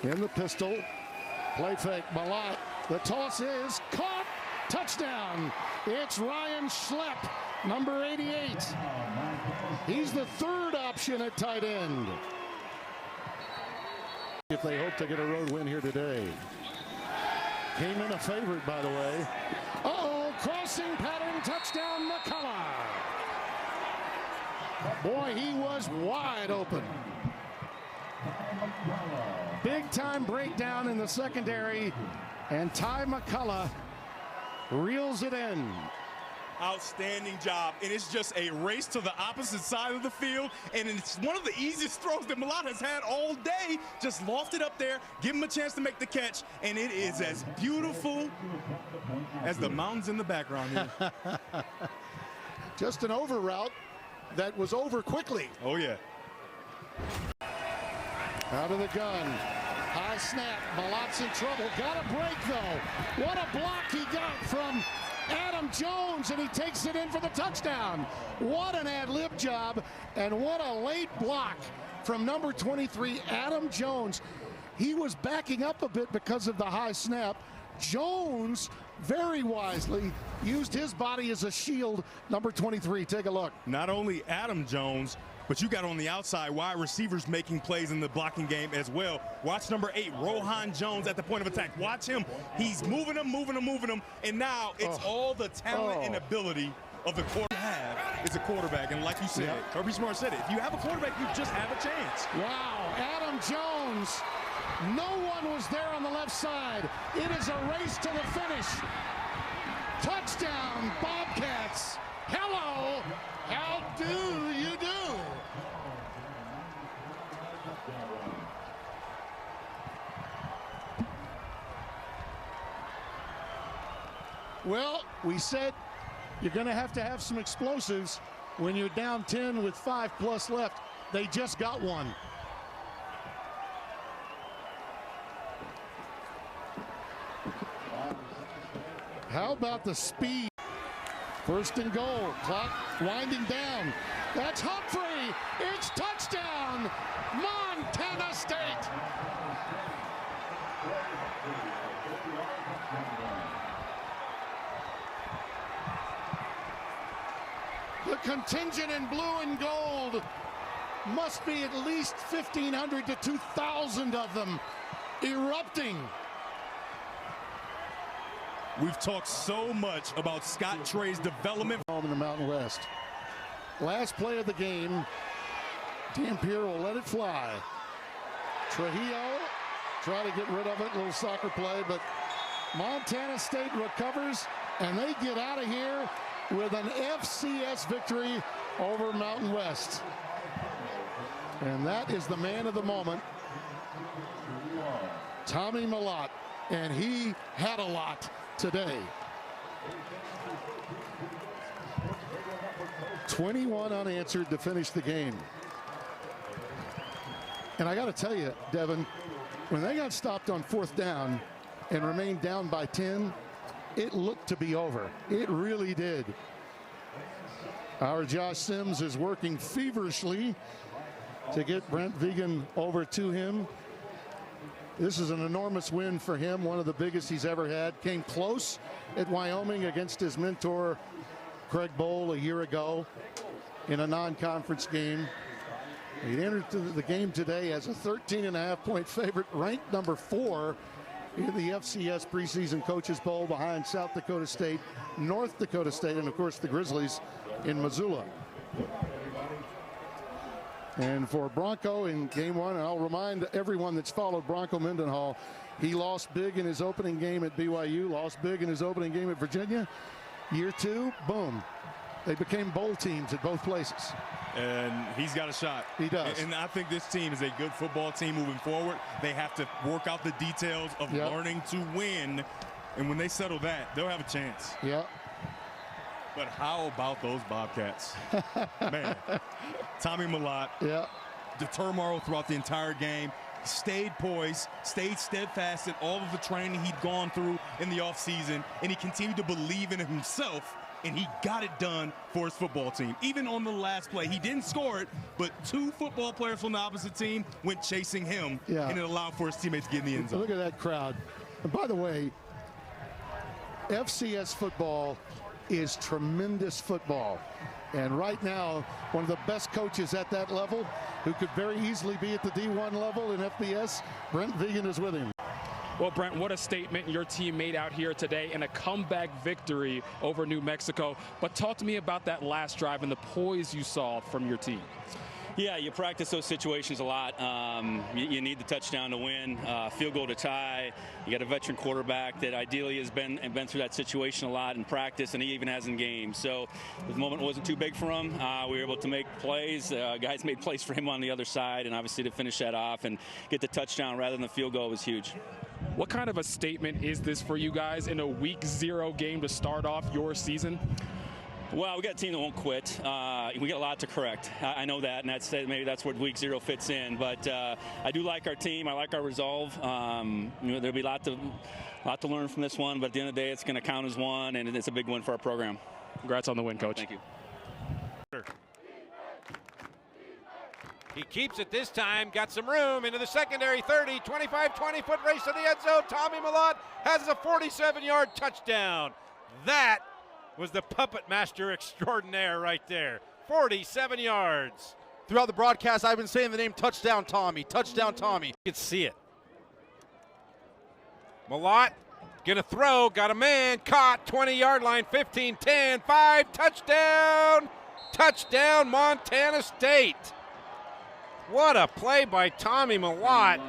In the pistol, play fake, Malott. The toss is caught, touchdown. It's Ryan Schlepp, number 88. He's the third option at tight end. If they hope to get a road win here today. Came in a favorite, by the way. Uh-oh, crossing pattern, touchdown, McCullough. Boy, he was wide open. Big time breakdown in the secondary, and Ty McCullough reels it in. Outstanding job, and it's just a race to the opposite side of the field, and it's one of the easiest throws that Malott has had all day. Just lofted up there, give him a chance to make the catch, and it is as beautiful as the mountains in the background here. Just an over route that was over quickly. Oh yeah. Out of the gun, high snap, Malott's in trouble, got a break though. What a block he got from Adam Jones, and he takes it in for the touchdown. What an ad-lib job, and what a late block from number 23, Adam Jones. He was backing up a bit because of the high snap. Jones very wisely used his body as a shield. Number 23, take a look. Not only Adam Jones, but you got on the outside wide receivers making plays in the blocking game as well. Watch number 8, Rohan Jones at the point of attack. Watch him. He's moving him, and now it's all the talent and ability of the quarterback. Is a quarterback, and like you said, Kirby Smart said it, if you have a quarterback, you just have a chance. Wow, Adam Jones. No one was there on the left side. It is a race to the finish. Touchdown, Bobcats. Hello, how do you do? Well, we said you're going to have some explosives when you're down 10 with 5+ left. They just got one. How about the speed? First and goal, clock winding down. That's Humphrey. It's touchdown, Montana State. The contingent in blue and gold must be at least 1,500 to 2,000 of them erupting. We've talked so much about Scott Trey's development. In the Mountain West. Last play of the game. Dampier will let it fly. Trujillo try to get rid of it. Little soccer play, but Montana State recovers, and they get out of here with an FCS victory over Mountain West. And that is the man of the moment, Tommy Malott, and he had a lot today. 21 unanswered to finish the game. And I got to tell you, Devin, when they got stopped on 4th down and remained down by 10, it looked to be over. It really did. Our Josh Sims is working feverishly to get Brent Vigen over to him. This is an enormous win for him, one of the biggest he's ever had. Came close at Wyoming against his mentor, Craig Bowl, a year ago in a non-conference game. He entered the game today as a 13.5-point favorite, ranked number 4 in the FCS preseason coaches poll behind South Dakota State, North Dakota State, and of course the Grizzlies in Missoula. And for Bronco in game 1, and I'll remind everyone that's followed Bronco Mendenhall, he lost big in his opening game at BYU, lost big in his opening game at Virginia. Year 2, boom. They became bowl teams at both places. And he's got a shot. He does. And I think this team is a good football team moving forward. They have to work out the details of learning to win. And when they settle that, they'll have a chance. Yeah. But how about those Bobcats? Man, Tommy Malott, the turmoil throughout the entire game, stayed poised, stayed steadfast in all of the training he'd gone through in the offseason, and he continued to believe in himself and he got it done for his football team. Even on the last play, he didn't score it, but 2 football players from the opposite team went chasing him, and it allowed for his teammates to get in the end zone. Look at that crowd. And by the way, FCS football is tremendous football. And right now, one of the best coaches at that level, who could very easily be at the D1 level in FBS, Brent Vigen, is with him. Well, Brent, what a statement your team made out here today in a comeback victory over New Mexico. But talk to me about that last drive and the poise you saw from your team. Yeah, you practice those situations a lot. You need the touchdown to win, field goal to tie. You got a veteran quarterback that ideally has been through that situation a lot in practice, and he even has in games. So the moment wasn't too big for him. We were able to make plays. Guys made plays for him on the other side, and obviously to finish that off and get the touchdown rather than the field goal was huge. What kind of a statement is this for you guys in a Week 0 game to start off your season? Well, we got a team that won't quit. We got a lot to correct. I know that, and maybe that's where Week 0 fits in. But I do like our team. I like our resolve. There'll be a lot to learn from this one. But at the end of the day, it's going to count as one, and it's a big win for our program. Congrats on the win, Coach. Thank you. He keeps it this time, got some room into the secondary 30, 25, 20-foot race to the end zone. Tommy Mellott has a 47-yard touchdown. That was the puppet master extraordinaire right there. 47 yards. Throughout the broadcast, I've been saying the name Touchdown Tommy, Touchdown Tommy. You can see it. Mellott gonna throw, got a man, caught, 20-yard line, 15, 10, 5, touchdown! Touchdown, Montana State. What a play by Tommy Mellott.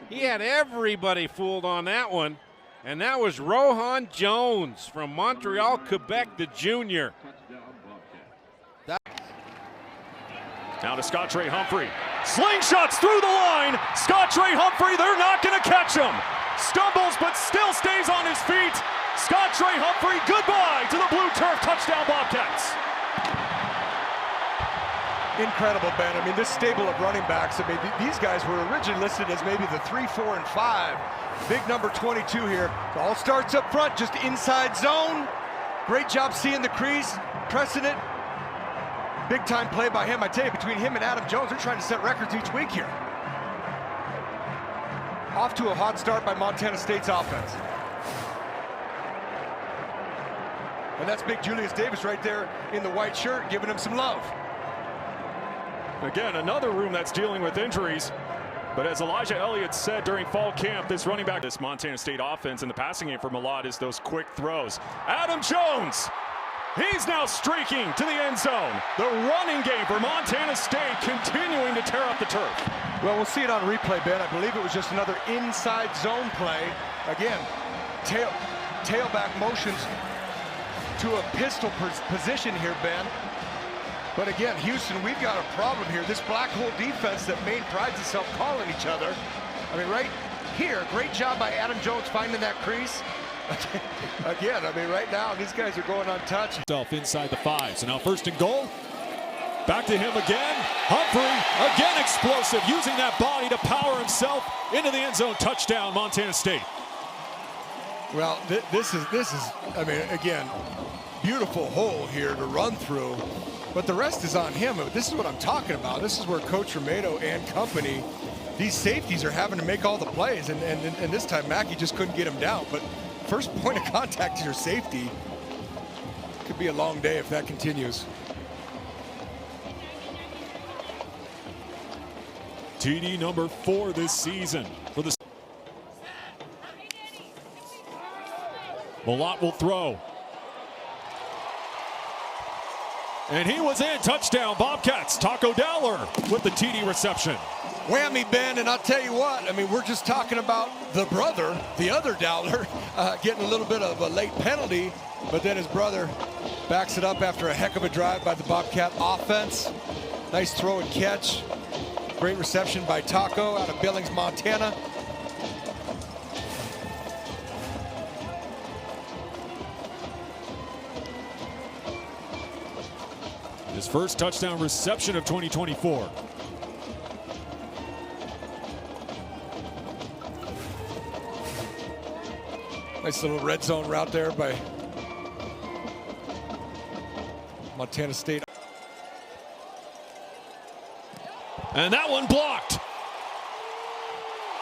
He had everybody fooled on that one. And that was Rohan Jones from Montreal, Quebec, the junior. Now to Scottre Humphrey. Slingshots through the line. Scottre Humphrey, they're not going to catch him. Stumbles, but still stays on his feet. Scottre Humphrey, goodbye to the blue turf. Touchdown Bobcats. Incredible, Ben. I mean, this stable of running backs, I mean, these guys were originally listed as maybe the 3, 4, and 5. Big number 22 here. It all starts up front, just inside zone. Great job seeing the crease, pressing it. Big time play by him. I tell you, between him and Adam Jones, they're trying to set records each week here. Off to a hot start by Montana State's offense. And that's big Julius Davis right there in the white shirt, giving him some love. Again, another room that's dealing with injuries. But as Elijah Elliott said during fall camp, this running back, this Montana State offense in the passing game for Mellott is those quick throws. Adam Jones, he's now streaking to the end zone. The running game for Montana State continuing to tear up the turf. Well, we'll see it on replay, Ben. I believe it was just another inside zone play. Again, tailback motions to a pistol position here, Ben. But again, Houston, we've got a problem here. This black hole defense that Maine prides itself calling each other. I mean, right here, great job by Adam Jones finding that crease. Again, I mean, right now, these guys are going untouched. Inside the 5. So now 1st and goal. Back to him again. Humphrey, again explosive, using that body to power himself into the end zone. Touchdown, Montana State. Well, this is, I mean, again, beautiful hole here to run through. But the rest is on him. This is what I'm talking about. This is where Coach Romero and company, these safeties are having to make all the plays. And this time, Mackey just couldn't get him down. But first point of contact to your safety. Could be a long day if that continues. TD number 4 this season for the. Mellott will throw. And he was in. Touchdown, Bobcats. Taco Dowler with the TD reception. Whammy, Ben, and I'll tell you what, I mean, we're just talking about the brother, the other Dowler, getting a little bit of a late penalty, but then his brother backs it up after a heck of a drive by the Bobcat offense. Nice throw and catch. Great reception by Taco out of Billings, Montana. His first touchdown reception of 2024. Nice little red zone route there by Montana State. And that one blocked.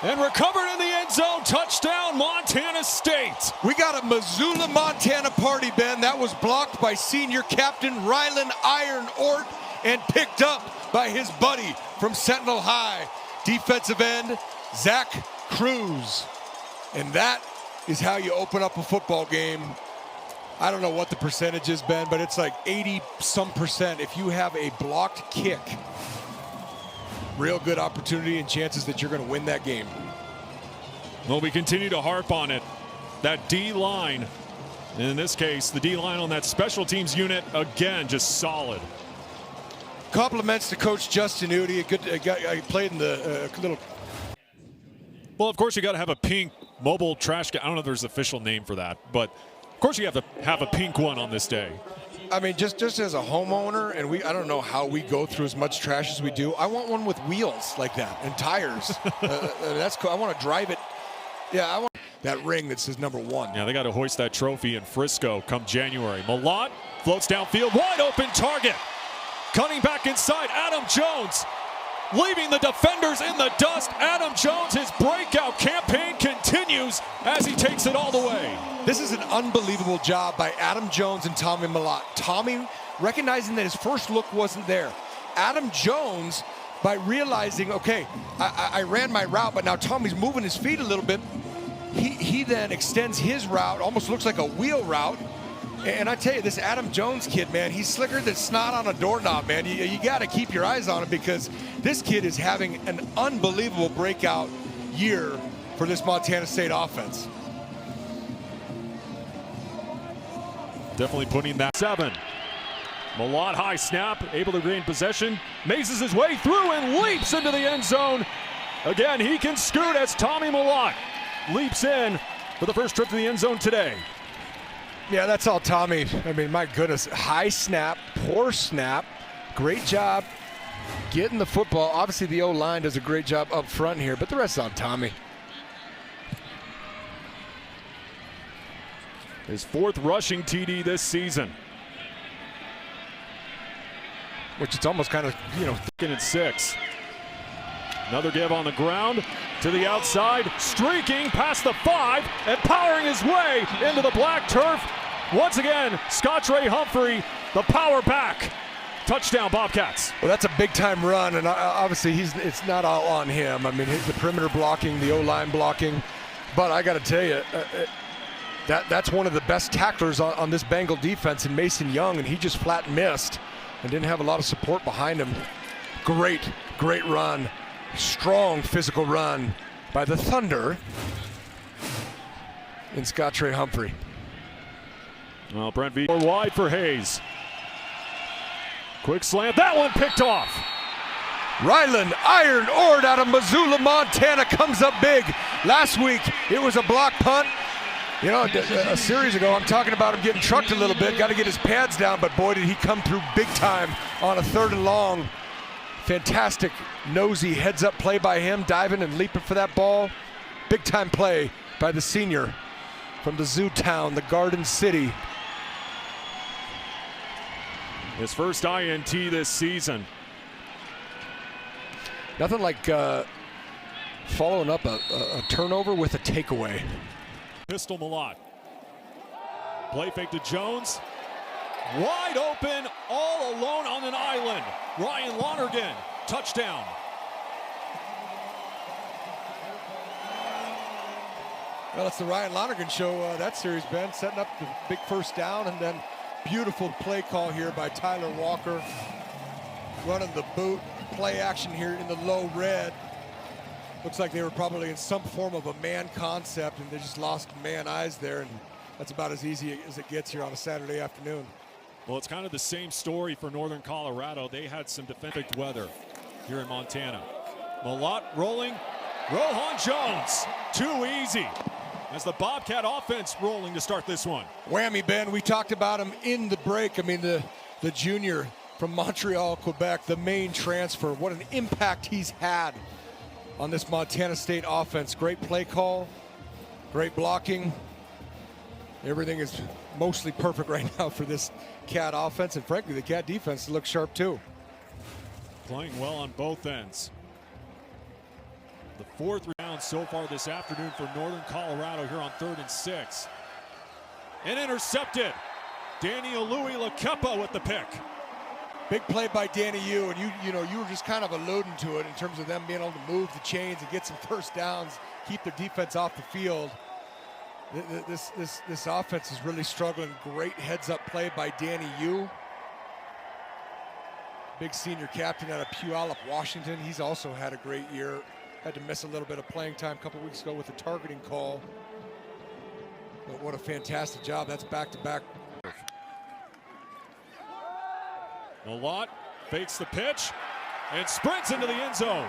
And recovered in the end zone. Touchdown, Montana State. We got a Missoula, Montana party, Ben. That was blocked by senior captain Rylan Iron Ort and picked up by his buddy from Sentinel High, defensive end Zach Cruz. And that is how you open up a football game. I don't know what the percentage is, Ben, but it's like 80-some%. If you have a blocked kick, real good opportunity and chances that you're going to win that game. Well, we continue to harp on it. That D-line, in this case, the D-line on that special teams unit, again, just solid. Compliments to Coach Justin Udy. A good guy played in the little. Well, of course, you got to have a pink mobile trash can. I don't know if there's an official name for that, but of course you have to have a pink one on this day. I mean, just as a homeowner, and I don't know how we go through as much trash as we do. I want one with wheels like that and tires. That's cool. I want to drive it. Yeah, I want that ring that says #1. Yeah, they got to hoist that trophy in Frisco come January. Malott floats downfield, wide open target. Cutting back inside, Adam Jones. Leaving the defenders in the dust. Adam Jones, his breakout campaign continues as he takes it all the way. This is an unbelievable job by Adam Jones and Tommy Malott. Tommy recognizing that his first look wasn't there. Adam Jones, by realizing, okay, I ran my route, but now Tommy's moving his feet a little bit. He then extends his route, almost looks like a wheel route. And I tell you, this Adam Jones kid, man, he's slicker than snot on a doorknob, man. You got to keep your eyes on him because this kid is having an unbelievable breakout year for this Montana State offense. Definitely putting that 7. Malott high snap, able to gain possession, mazes his way through and leaps into the end zone. Again, he can scoot as Tommy Malott leaps in for the first trip to the end zone today. Yeah, that's all Tommy. I mean, my goodness, high snap, poor snap, great job getting the football. Obviously, the O-line does a great job up front here, but the rest is on Tommy. His 4th rushing TD this season. Which it's almost kind of, Second and 6. Another give on the ground to the outside, streaking past the 5 and powering his way into the black turf. Once again, Scott Ray Humphrey, the power back. Touchdown, Bobcats. Well, that's a big-time run, and obviously it's not all on him. I mean, the perimeter blocking, the O-line blocking. But I got to tell you, that's one of the best tacklers on this Bengal defense in Mason Young, and he just flat missed and didn't have a lot of support behind him. Great run. Strong physical run by the Thunder in Scott Ray Humphrey. Well, Brent Vigen wide for Hayes. Quick slant, that one picked off. Rylan Iron Ort out of Missoula, Montana comes up big. Last week, it was a block punt. A series ago, I'm talking about him getting trucked a little bit, got to get his pads down, but boy, did he come through big time on a 3rd and long. Fantastic nosy heads-up play by him, diving and leaping for that ball. Big-time play by the senior from the zoo town, the Garden City. His first INT this season. Nothing like following up a turnover with a takeaway. Pistol Malott. Play fake to Jones. Wide open, all alone on an island. Ryan Lonergan, touchdown. Well, it's the Ryan Lonergan show that series, Ben, setting up the big first down, and then beautiful play call here by Tyler Walker. Running the boot, play action here in the low red. Looks like they were probably in some form of a man concept, and they just lost man eyes there, and that's about as easy as it gets here on a Saturday afternoon. Well, it's kind of the same story for Northern Colorado. They had some defensive weather here in Montana. Malott rolling. Rohan Jones, too easy. As the Bobcat offense rolling to start this one. Whammy, Ben. We talked about him in the break. I mean, the junior from Montreal, Quebec, the main transfer. What an impact he's had on this Montana State offense. Great play call, great blocking. Everything is mostly perfect right now for this Cat offense, and frankly, the Cat defense looks sharp too. Playing well on both ends. The fourth round so far this afternoon for Northern Colorado here on 3rd and 6. And intercepted. Danny Louis-Lakepa with the pick. Big play by Danny Yu, and you were just kind of alluding to it in terms of them being able to move the chains and get some first downs, keep their defense off the field. This offense is really struggling. Great heads-up play by Danny Yu. Big senior captain out of Puyallup, Washington. He's also had a great year. Had to miss a little bit of playing time a couple weeks ago with the targeting call. But what a fantastic job. That's back-to-back. Malott fakes the pitch and sprints into the end zone.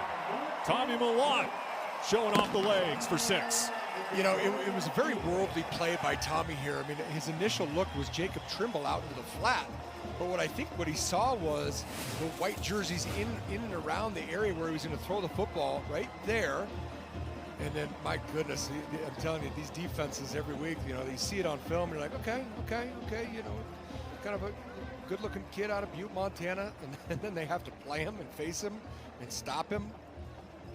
Tommy Malott showing off the legs for 6. You know, it was a very worldly play by Tommy here. I mean, his initial look was Jacob Trimble out into the flat. But what he saw was the white jerseys in and around the area where he was going to throw the football right there. And then, my goodness, I'm telling you, these defenses every week, you know, you see it on film, and you're like, okay, you know, kind of a good-looking kid out of Butte, Montana, and then they have to play him and face him and stop him.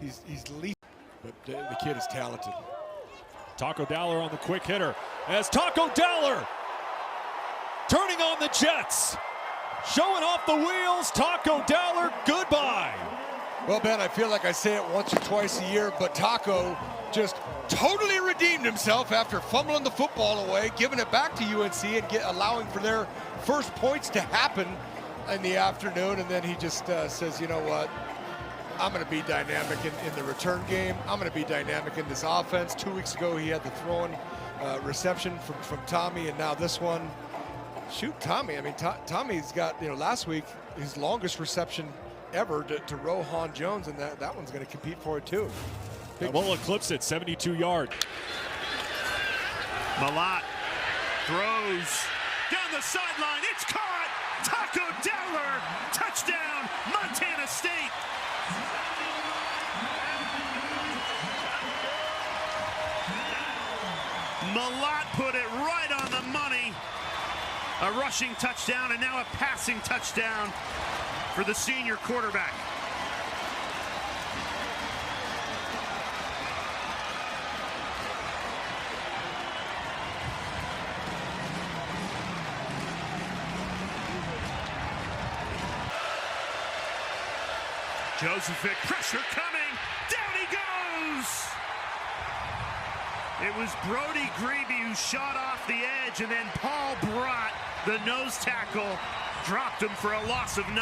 He's lethal, but the kid is talented. Taco Dowler on the quick hitter as Taco Dowler turning on the Jets. Showing off the wheels, Taco Dowler, goodbye. Well, Ben, I feel like I say it once or twice a year, but Taco just totally redeemed himself after fumbling the football away, giving it back to UNC and allowing for their first points to happen in the afternoon. And then he just says, you know what? I'm going to be dynamic in the return game. I'm going to be dynamic in this offense. 2 weeks ago, he had the throwing reception from Tommy, and now this one. Shoot, Tommy. I mean, Tommy's got, you know, last week, his longest reception ever to Rohan Jones, and that one's going to compete for it too. Will eclipse it, 72 yards. Malott throws down the sideline. It's caught. Taco Dowler, touchdown, Montana State. Malott put it right on the money. A rushing touchdown and now a passing touchdown for the senior quarterback. Josephic, pressure coming, down he goes! It was Brody Grebe who shot off the edge, and then Paul Brott, the nose tackle, dropped him for a loss of 9.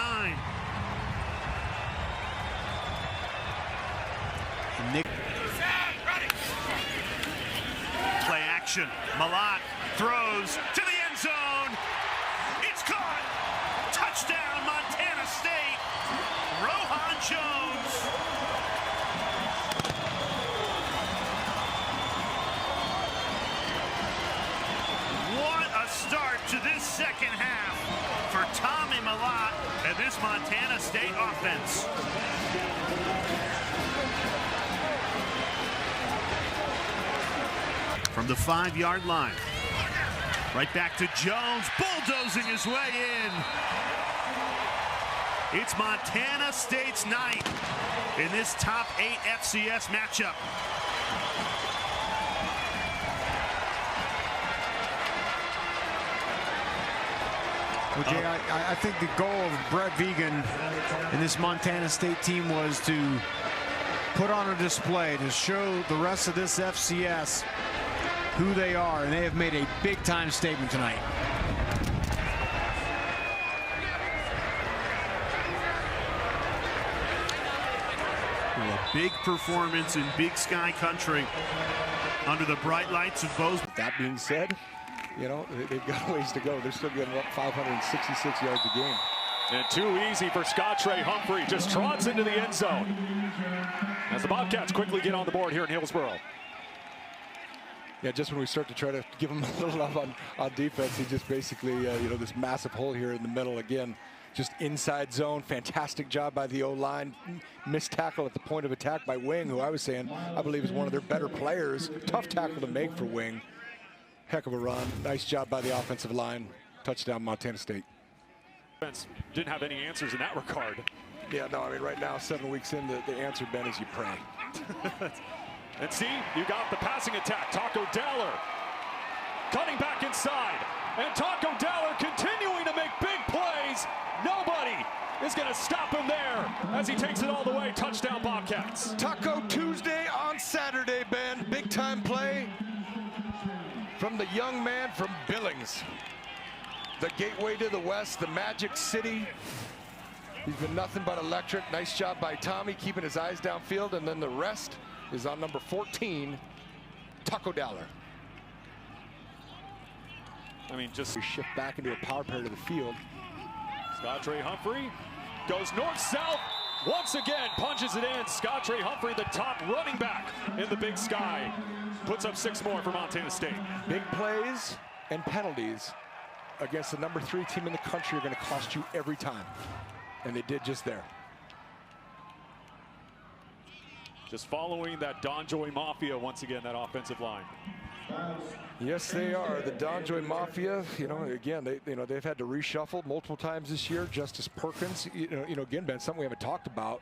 Play action, Malott throws to the end zone. It's caught! Touchdown, Montana State! Rohan Jones. What a start to this second half for Tommy Malott and this Montana State offense. From the 5-yard line, right back to Jones, bulldozing his way in. It's Montana State's night in this top 8 FCS matchup. Well, Jay, I think the goal of Brent Vigen and this Montana State team was to put on a display to show the rest of this FCS who they are, and they have made a big-time statement tonight. A big performance in Big Sky Country under the bright lights of Boast. That being said, you know, they've got a ways to go. They're still getting up 566 yards a game. And too easy for Scott Trey Humphrey. Just trots into the end zone as the Bobcats quickly get on the board here in Hillsboro. Yeah, just when we start to try to give him a little love on defense, he just basically, you know, this massive hole here in the middle again. Just inside zone, fantastic job by the O-line. Missed tackle at the point of attack by Wing, who I was saying I believe is one of their better players. Tough tackle to make for Wing. Heck of a run. Nice job by the offensive line. Touchdown, Montana State. Didn't have any answers in that regard. Yeah, no, I mean, right now, 7 weeks in, the answer, Ben, is you pray. And see, you got the passing attack. Taco Dowler cutting back inside. And Taco Dowler continuing to make big plays. Nobody is going to stop him there as he takes it all the way. Touchdown, Bobcats. Taco Tuesday on Saturday, Ben. Big time play from the young man from Billings. The gateway to the West, the Magic City. He's been nothing but electric. Nice job by Tommy keeping his eyes downfield, and then the rest is on number 14, Taco Dowler. I mean, just we shift back into a power pair to the field. Scottre Humphrey goes north-south. Once again, punches it in. Scottre Humphrey, the top running back in the Big Sky, puts up 6 more for Montana State. Big plays and penalties against the number 3 team in the country are going to cost you every time. And they did just there. Just following that Donjoy Mafia once again, that offensive line. Yes, they are. The Donjoy Mafia, you know, again, they've had to reshuffle multiple times this year. Justice Perkins, you know, again, Ben, something we haven't talked about.